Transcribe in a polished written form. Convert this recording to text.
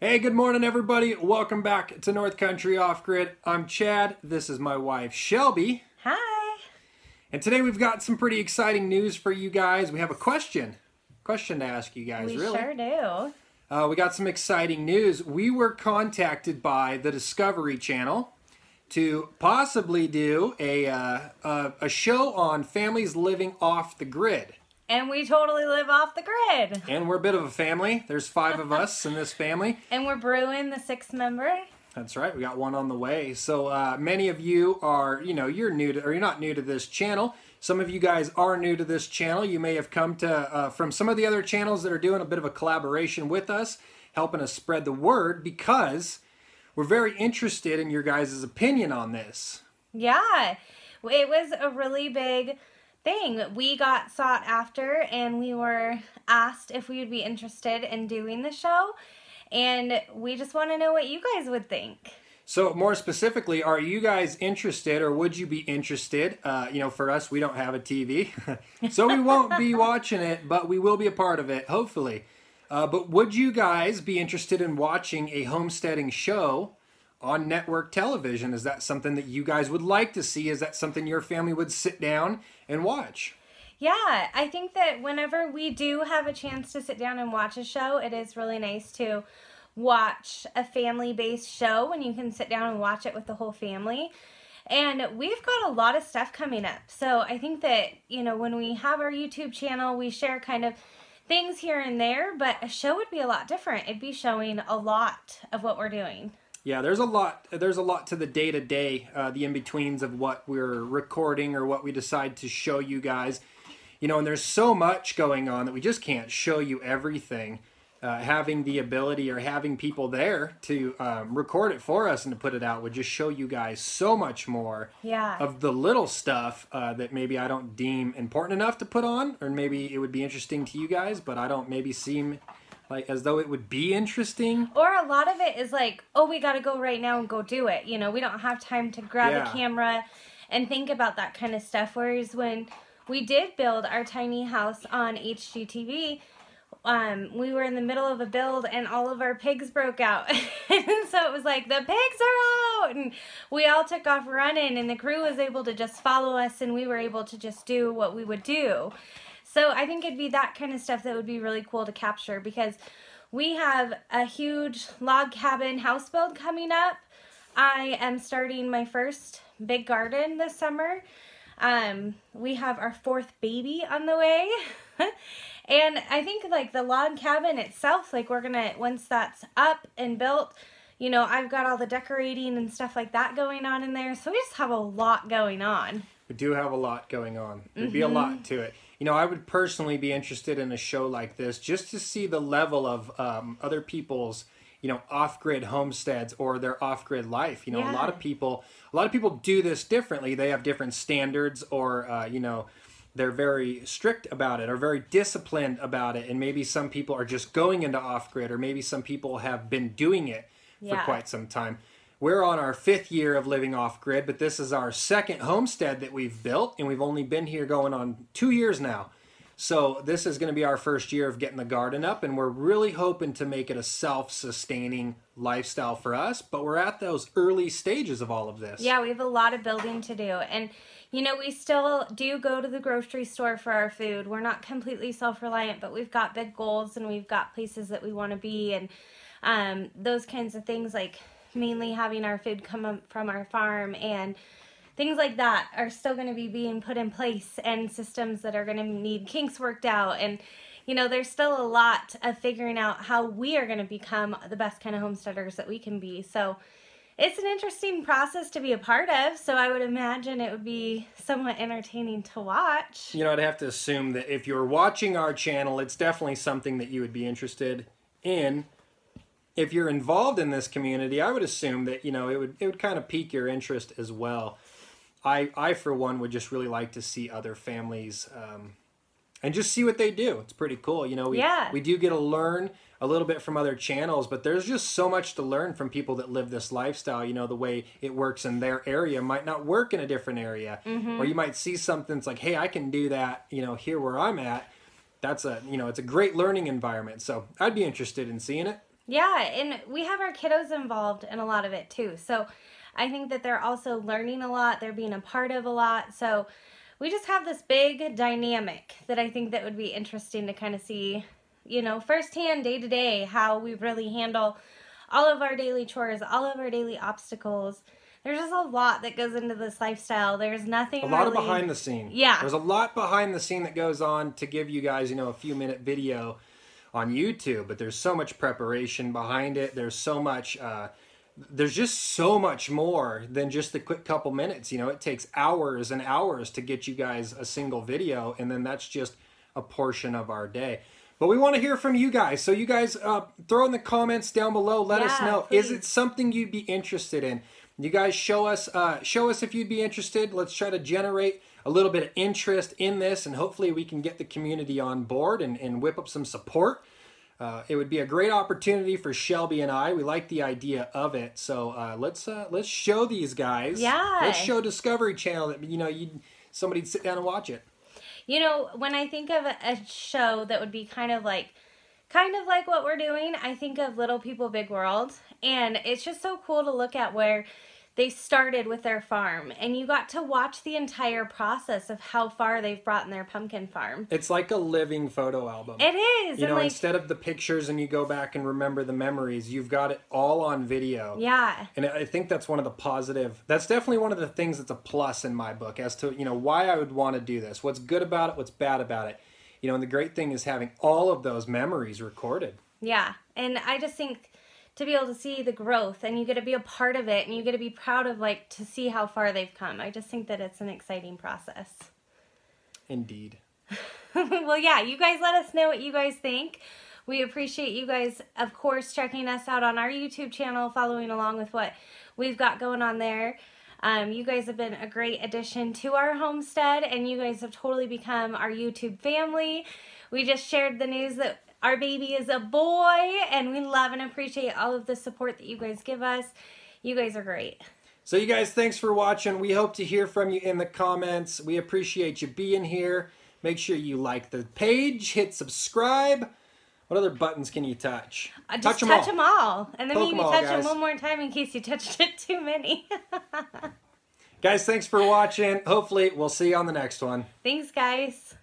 Hey, good morning, everybody. Welcome back to North Country Off Grid. I'm Chad. This is my wife, Shelby. Hi. And today we've got some pretty exciting news for you guys. We have a question to ask you guys, We really. sure do. We got some exciting news. We were contacted by the Discovery Channel to possibly do a show on families living off the grid. And we totally live off the grid. And we're a bit of a family. There's 5 of us in this family. And we're brewing the 6th member. That's right. We got one on the way. So many of you are, you're new to, or you're not new to this channel. Some of you guys are new to this channel. You may have come to from some of the other channels that are doing a bit of a collaboration with us, helping us spread the word because we're very interested in your guys' opinion on this. Yeah. It was a really big thing. We got sought after and we were asked if we would be interested in doing the show. And we just want to know what you guys would think. So more specifically, are you guys interested or would you be interested? For us, we don't have a TV, so we won't be watching it, but we will be a part of it, hopefully. But would you guys be interested in watching a homesteading show on network television? Is that something that you guys would like to see? Is that something your family would sit down and watch? Yeah, I think that whenever we do have a chance to sit down and watch a show, it is really nice to watch a family-based show when you can sit down and watch it with the whole family. And we've got a lot of stuff coming up. So I think that, when we have our YouTube channel, we share kind of things here and there, but a show would be a lot different. It'd be showing a lot of what we're doing. Yeah, there's a lot to the day-to-day, the in-betweens of what we're recording or what we decide to show you guys. And there's so much going on that we just can't show you everything. Having the ability or having people there to record it for us and to put it out would just show you guys so much more of the little stuff that maybe I don't deem important enough to put on, or maybe it would be interesting to you guys, but I don't maybe seem like as though it would be interesting. Or a lot of it is like, oh, we got to go right now and go do it. We don't have time to grab a camera and think about that kind of stuff. Whereas when we did build our tiny house on HGTV, we were in the middle of a build and all of our pigs broke out. And so it was like, the pigs are out! And we all took off running and the crew was able to just follow us and we were able to just do what we would do. So I think it'd be that kind of stuff that would be really cool to capture because we have a huge log cabin house build coming up. I am starting my first big garden this summer. We have our 4th baby on the way. And I think like the log cabin itself, like we're gonna, once that's up and built, I've got all the decorating and stuff like that going on in there. So we just have a lot going on. We do have a lot going on. There'd be a lot to it. I would personally be interested in a show like this just to see the level of other people's, off-grid homesteads or their off-grid life. A lot of people do this differently. They have different standards or, they're very strict about it or very disciplined about it. And maybe some people are just going into off-grid or maybe some people have been doing it for quite some time. We're on our 5th year of living off-grid, but this is our 2nd homestead that we've built, and we've only been here going on 2 years now. So this is going to be our 1st year of getting the garden up, and we're really hoping to make it a self-sustaining lifestyle for us, but we're at those early stages of all of this. Yeah, we have a lot of building to do, and we still do go to the grocery store for our food. We're not completely self-reliant, but we've got big goals, and we've got places that we want to be, and those kinds of things like mainly having our food come from our farm and things like that are still going to be being put in place and systems that are going to need kinks worked out. And, there's still a lot of figuring out how we are going to become the best kind of homesteaders that we can be. So it's an interesting process to be a part of. So I would imagine it would be somewhat entertaining to watch. I'd have to assume that if you're watching our channel, it's definitely something that you would be interested in. If you're involved in this community, I would assume that, it would kind of pique your interest as well. I for one, would just really like to see other families and just see what they do. It's pretty cool. We do get to learn a little bit from other channels, but there's just so much to learn from people that live this lifestyle. The way it works in their area might not work in a different area. Or you might see something that's like, hey, I can do that, here where I'm at. That's it's a great learning environment. So I'd be interested in seeing it. Yeah, and we have our kiddos involved in a lot of it too. So I think that they're also learning a lot. They're being a part of a lot. So we just have this big dynamic that I think that would be interesting to kind of see, you know, firsthand, day to day, how we really handle all of our daily chores, all of our daily obstacles. There's just a lot that goes into this lifestyle. There's nothing a lot really... of behind the scene. Yeah. There's a lot behind the scene that goes on to give you guys, you know, a few minute video on YouTube, but there's so much preparation behind it. There's so much, there's just so much more than just the quick couple minutes. You know, it takes hours and hours to get you guys a single video, and then that's just a portion of our day. But we want to hear from you guys. So you guys throw in the comments down below. Let us know. Please. Is it something you'd be interested in? You guys show us if you'd be interested. Let's try to generate a little bit of interest in this, and hopefully we can get the community on board and whip up some support. It would be a great opportunity for Shelby and I. We like the idea of it. So let's show these guys. Yeah. Let's show Discovery Channel that, you know, somebody'd sit down and watch it. You know, when I think of a show that would be kind of like what we're doing, I think of Little People, Big World. And it's just so cool to look at where they started with their farm. And you got to watch the entire process of how far they've brought in their pumpkin farm. It's like a living photo album. It is. You know, like, instead of the pictures and you go back and remember the memories, you've got it all on video. Yeah. And I think that's one of the positive, that's definitely one of the things that's a plus in my book as to, you know, why I would want to do this. What's good about it, what's bad about it. You know, and the great thing is having all of those memories recorded. Yeah. And I just think to be able to see the growth, and you get to be a part of it, and you get to be proud of, like, to see how far they've come. I just think that it's an exciting process. Indeed. Well, yeah, you guys let us know what you guys think. We appreciate you guys, of course, checking us out on our YouTube channel, following along with what we've got going on there. You guys have been a great addition to our homestead, and you guys have totally become our YouTube family. We just shared the news that our baby is a boy, and we love and appreciate all of the support that you guys give us. You guys are great. So you guys, thanks for watching. We hope to hear from you in the comments. We appreciate you being here. Make sure you like the page, hit subscribe. What other buttons can you touch? Just touch them all. And then Poke maybe them all, touch guys. them one more time in case you touched it too many. Guys, thanks for watching. Hopefully, we'll see you on the next one. Thanks, guys.